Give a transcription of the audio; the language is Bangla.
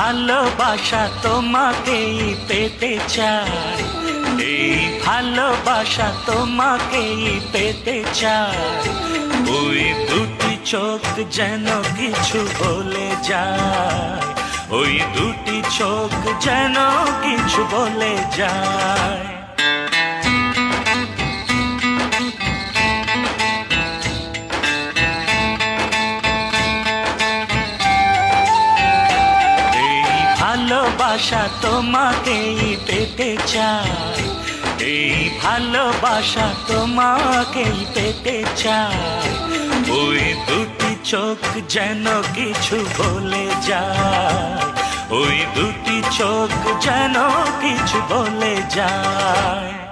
ভালোবাসা তোমাকেই পেতে চাই, এই ভালোবাসা তোমাকেই পেতে চাই। ওই দুটি চোখ যেন কিছু বলে যায়, ওই দুটি চোখ যেন কিছু বলে যায়। ভালোবাসা তোমাকেই পেতে চাই, এই ভালোবাসা তোমাকেই পেতে চাই। ওই দুটি চোখ যেন কিছু বলে যায়, ওই দুটি চোখ যেন কিছু বলে যায়।